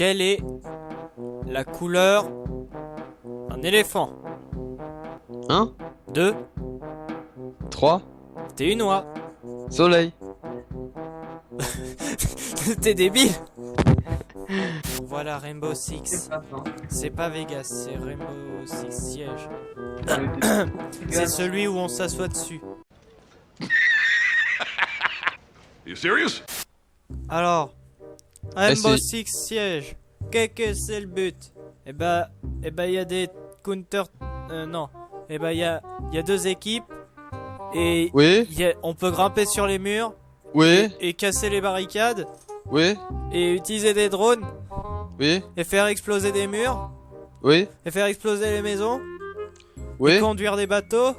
Quelle est la couleur d'un éléphant? 1, 2. 3, T'es une oie. soleil. T'es débile. Voilà Rainbow Six. C'est pas Vegas, c'est Rainbow Six Siège. C'est celui où on s'assoit dessus. You serious? Alors, Rainbow c'est- Six Siège. Qu'est-ce que c'est le but? Eh ben, il y a des counter... non. Eh ben, il y a deux équipes. Et Oui, on peut grimper sur les murs. oui, Et casser les barricades. oui, Et utiliser des drones. oui, Et faire exploser des murs. oui, Et faire exploser les maisons. oui, Conduire des bateaux.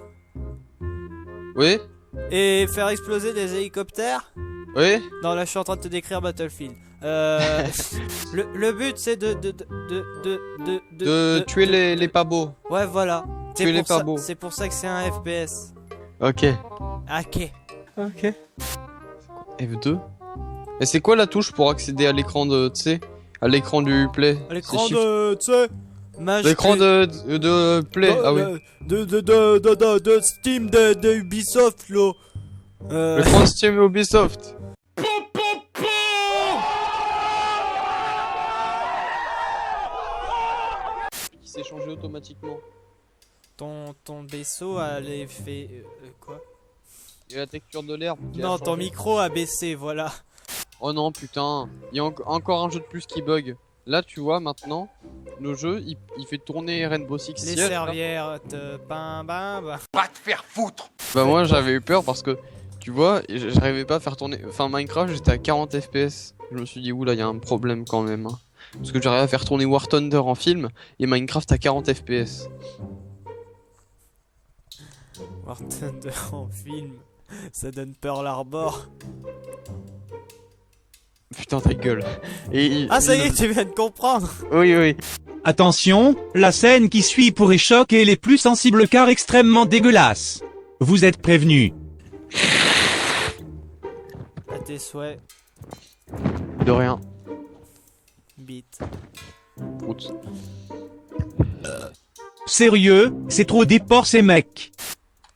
oui, Et faire exploser des hélicoptères. oui. Non, là je suis en train de te décrire Battlefield. Le but c'est de De tuer les pas beaux. Ouais, voilà. Tuer les pas beaux. C'est pour ça que c'est un FPS. Ok. Ok. Ok. F2. Et c'est quoi la touche pour accéder à l'écran de, tu sais, à l'écran du play? L'écran C'est shift. de, tu sais, L'écran de play. Ah oui. de Steam de Ubisoft là. L'écran de Steam Ubisoft. Qui s'est changé automatiquement. Ton vaisseau a l'effet quoi? Et la texture de l'herbe. qui a Non, ton changé. micro a baissé, voilà. Oh non, putain. Il y a encore un jeu de plus qui bug. Là, tu vois, maintenant, le jeu, il fait tourner Rainbow Six Les Siege. serviettes, bam bam. Va te faire foutre! Bah moi, j'avais eu peur parce que, tu vois, j'arrivais pas à faire tourner... Enfin, Minecraft, j'étais à 40 FPS. Je me suis dit, oula, il y a un problème quand même. Hein. Parce que j'arrivais à faire tourner War Thunder en film et Minecraft à 40 FPS. War Thunder en film, ça donne Pearl Harbor. Putain, ta gueule. Et, Ah ça y est, tu viens de comprendre. Oui, oui. Attention, la scène qui suit pourrait choquer les plus sensibles car extrêmement dégueulasse. Vous êtes prévenus. À tes souhaits, De rien. bite. Prout. Sérieux, c'est trop des porcs ces mecs.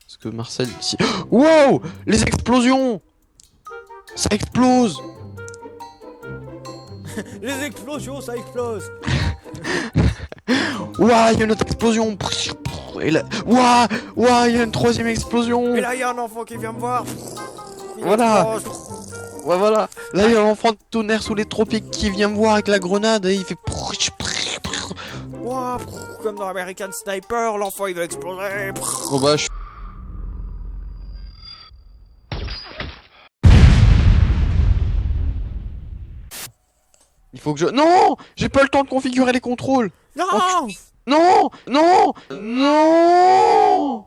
Parce que Marcel ici... Wow! Les explosions! Ça explose! Les explosions, ça explose. Ouah, il y a une autre explosion! Et là... Ouah! Ouah, il y a une troisième explosion! Et là, il y a un enfant qui vient me voir. Il Voilà. explose. Ouais, voilà! Là, il y a l'enfant de tonnerre sous les tropiques qui vient me voir avec la grenade et il fait... Ouah, comme dans American Sniper, l'enfant il va exploser. Bon bah, je... Il faut que je... Non! J'ai pas le temps de configurer les contrôles! Non. Non! Non! Non!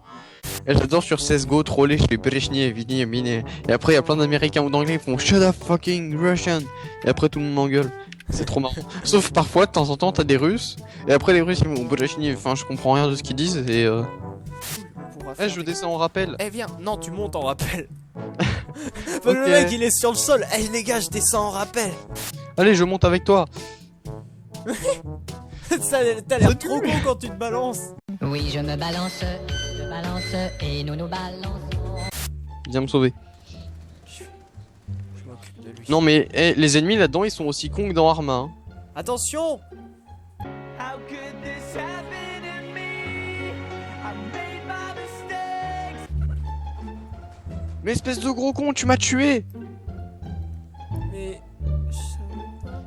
Et j'adore sur CSGO troller, je fais Brechny, Vini, Mine. Et après, il y a plein d'américains ou d'anglais qui font Shut up fucking Russian. Et après, tout le monde m'engueule. C'est trop marrant. Sauf parfois, de temps en temps, t'as des Russes. Et après, les Russes, ils font Brechny. Enfin, je comprends rien de ce qu'ils disent. Et Eh, je descends en rappel. Eh viens, non tu montes en rappel. Ok. Le mec il est sur le sol. Eh les gars, je descends en rappel. Allez, je monte avec toi. Ça, t'as l'air trop con quand tu te balances. Oui, je me balance et nous nous balançons. Viens me sauver. Je m'occupe de lui. Non, mais eh, les ennemis là-dedans, ils sont aussi cons que dans Arma. Hein. Attention. Mais espèce de gros con, tu m'as tué! Mais...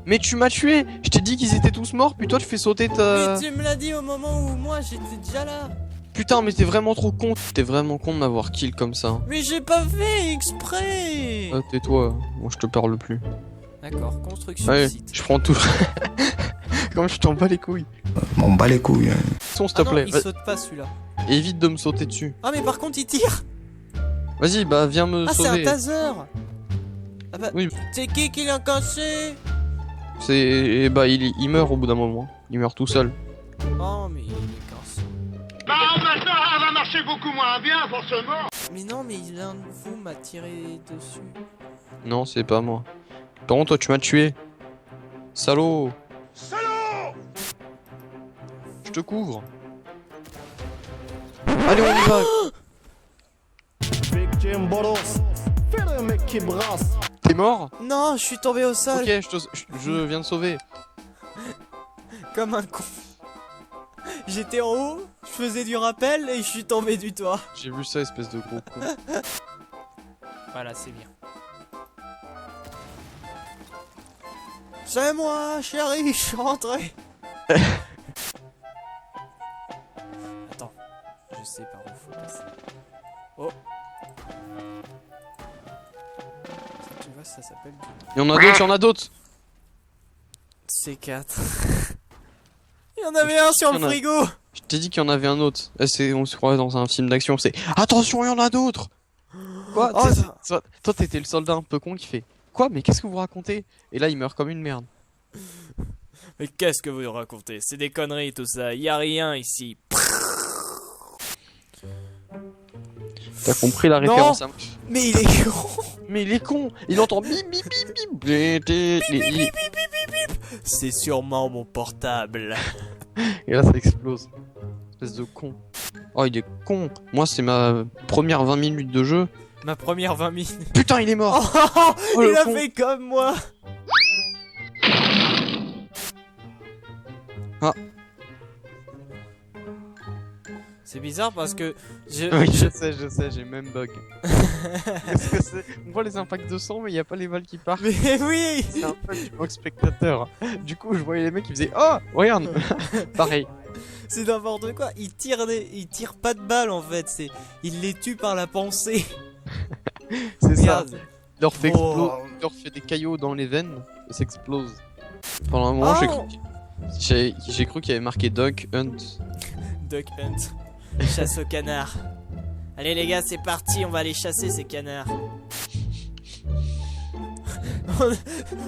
Mais tu m'as tué! Je t'ai dit qu'ils étaient tous morts, puis toi tu fais sauter ta... Mais tu me l'as dit au moment où moi j'étais déjà là. Putain, mais t'es vraiment trop con. T'es vraiment con de m'avoir kill comme ça. Mais j'ai pas fait exprès. Ah, tais-toi, moi je te parle plus. D'accord, construction Ouais, site. je prends tout. Comme je t'en bats les couilles. M'en bats les couilles. Hein. Son, s'il Ah te non, plaît. il saute pas celui-là. Évite de me sauter dessus. Ah mais par contre il tire. Vas-y, bah viens me Ah c'est un sauver. taser. Ah bah, Oui, c'est qui l'a cassé? c'est... Et bah il meurt au bout d'un moment. Il meurt tout seul. Oh mais il est cassé. Bah maintenant, ça va marcher beaucoup moins bien, forcément! Mais non mais l'un de vous m'a tiré dessus. Non, c'est pas moi. Par contre, toi tu m'as tué. Salaud. Je te couvre. Allez, on y va. T'es mort? Non, je suis tombé au sol. Ok, je viens de sauver. Comme un con. J'étais en haut, je faisais du rappel et je suis tombé du toit. J'ai vu ça, espèce de gros con. Voilà, c'est bien. C'est moi, chérie, je suis rentré. Attends, je sais par où faut passer. Oh. Ça, tu vois, ça s'appelle du Il y en a d'autres, il y en a d'autres. C4. Il y en avait un sur Il y le en a. frigo. Je t'ai dit qu'il y en avait un autre. On se croirait dans un film d'action, c'est attention, il y en a d'autres. Quoi? Oh, Toi, t'étais le soldat un peu con qui fait quoi? Mais qu'est-ce que vous racontez? Et là, il meurt comme une merde. Mais qu'est-ce que vous racontez? C'est des conneries tout ça, y a rien ici. T'as compris la Non. référence à... Mais il est con. Mais il est con. Il entend bip bip bip bip. C'est sûrement mon portable. Et là, ça explose. Espèce de con. Oh, il est con. Moi, c'est ma première 20 minutes de jeu. Ma première 20 minutes. Putain, il est mort. Oh, Il le a con. fait comme moi. Ah. C'est bizarre parce que Oui, je sais, j'ai même bug. Qu'est-ce que c'est? On voit les impacts de sang, mais il n'y a pas les balles qui partent. Mais oui. C'est un peu du manque spectateur. Du coup, je voyais les mecs qui faisaient oh, regarde. Pareil. C'est n'importe quoi. Il tire pas de balles en fait. Il les tue par la pensée. C'est ça. Regarde. Il leur fait Oh. il leur fait des caillots dans les veines et ça explose. Pendant un moment, j'ai cru qu'il y avait marqué Dog Hunt. Duck Hunt. Chasse au canard. Allez les gars, c'est parti, on va aller chasser ces canards.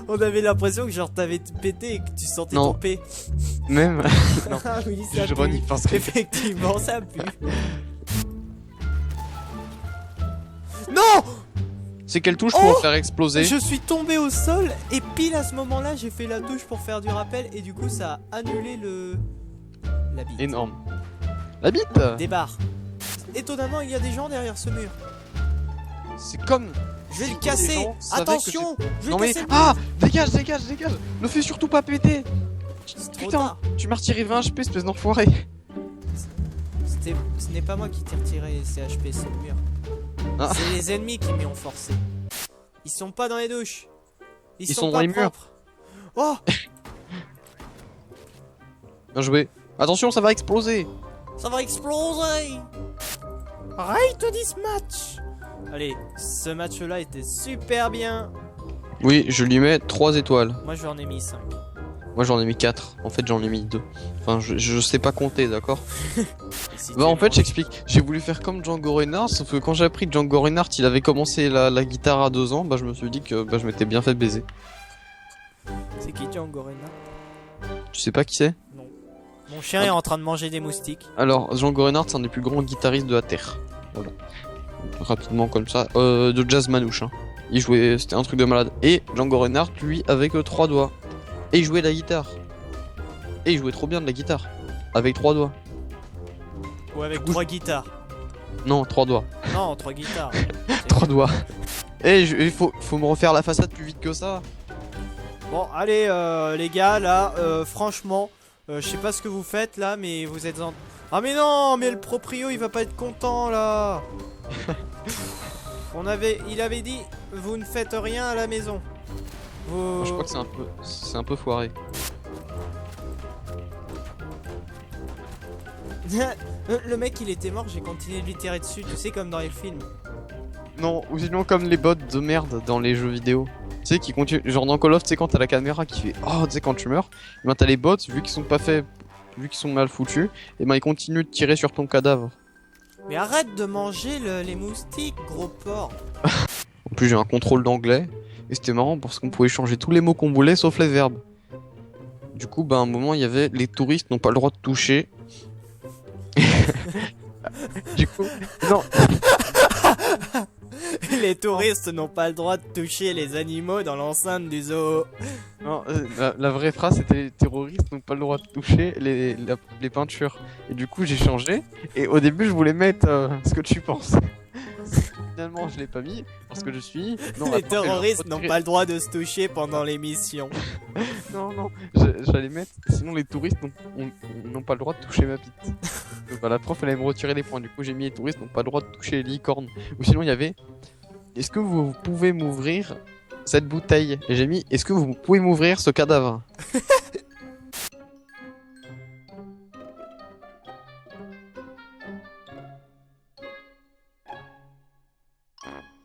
On avait l'impression que genre t'avais pété et que tu sentais Non. ton pé. Même. Non. Ah oui, ça Je pue. renie parce que. Effectivement, ça pue. Non! C'est quelle touche pour faire exploser? Je suis tombé au sol et pile à ce moment-là, j'ai fait la touche pour faire du rappel et du coup ça a annulé la bite. Énorme. La bite. Des barres. Étonnamment, il y a des gens derrière ce mur. C'est comme. Je vais si le les casser. gens savaient Attention, que je vais Non mais casser le ah, dégage. Ne fais surtout pas péter. C'est trop Putain, tard. tu m'as retiré 20 HP, espèce d'enfoiré. Ce n'est pas moi qui t'ai retiré CHP, c'est le mur. Ah. C'est les ennemis qui m'y ont forcé. Ils sont pas dans les douches. Ils sont pas dans les murs. propres. Oh, Bien joué. Attention, ça va exploser. ça va exploser. Rate this match. Allez, ce match-là était super bien. Oui, je lui mets 3 étoiles. Moi, j'en ai mis 5. Moi j'en ai mis 4. En fait, j'en ai mis 2. Enfin, je sais pas compter, d'accord? Et si Bah tu en fait manges- j'explique, j'ai voulu faire comme Django Reinhardt, sauf que quand j'ai appris que Django Reinhardt il avait commencé la guitare à 2 ans, bah je me suis dit que bah, je m'étais bien fait baiser. C'est qui Django Reinhardt? Tu sais pas qui c'est? Mon chien est en train de manger des moustiques. Alors Django Reinhardt c'est un des plus grands guitaristes de la Terre. Voilà. Rapidement comme ça, de jazz manouche. Hein. Il jouait, c'était un truc de malade. Et Django Reinhardt lui avec 3 doigts. Et il jouait de la guitare. Et il jouait trop bien de la guitare. Avec 3 doigts. Ou avec 3 guitares. Non, 3 doigts. Non, 3 guitares. 3 doigts. Et il faut me refaire la façade plus vite que ça. Bon, allez, les gars, là, franchement, je sais pas ce que vous faites là, mais vous êtes en. Ah, mais non, mais le proprio il va pas être content là. Il avait dit, vous ne faites rien à la maison. Vous... Je crois que c'est un peu foiré. Le mec il était mort, j'ai continué de lui tirer dessus, tu sais, comme dans les films. Non, ou sinon comme les bots de merde dans les jeux vidéo. Tu sais, qui continuent. Genre dans Call of, tu sais, quand t'as la caméra qui fait oh, tu sais, quand tu meurs, et ben t'as les bots, vu qu'ils sont pas faits, vu qu'ils sont mal foutus, et ben ils continuent de tirer sur ton cadavre. Mais arrête de manger les moustiques, gros porc. En plus, j'ai un contrôle d'anglais, et c'était marrant parce qu'on pouvait changer tous les mots qu'on voulait sauf les verbes. Du coup, bah, à un moment, il y avait les touristes n'ont pas le droit de toucher. Du coup, non, Les touristes n'ont pas le droit de toucher les animaux dans l'enceinte du zoo. Non, la vraie phrase c'était les terroristes n'ont pas le droit de toucher les peintures. Et du coup j'ai changé. Et au début je voulais mettre ce que tu penses. Finalement je l'ai pas mis parce que je suis. Non, Les attends, terroristes je vais n'ont retirer- pas le droit de se toucher pendant l'émission. Non, j'allais mettre. Sinon les touristes n'ont pas le droit de toucher ma bite. Donc, bah, la prof elle allait me retirer des points. Du coup j'ai mis les touristes n'ont pas le droit de toucher les licornes. Ou sinon il y avait. Est-ce que vous pouvez m'ouvrir cette bouteille? Et j'ai mis est-ce que vous pouvez m'ouvrir ce cadavre?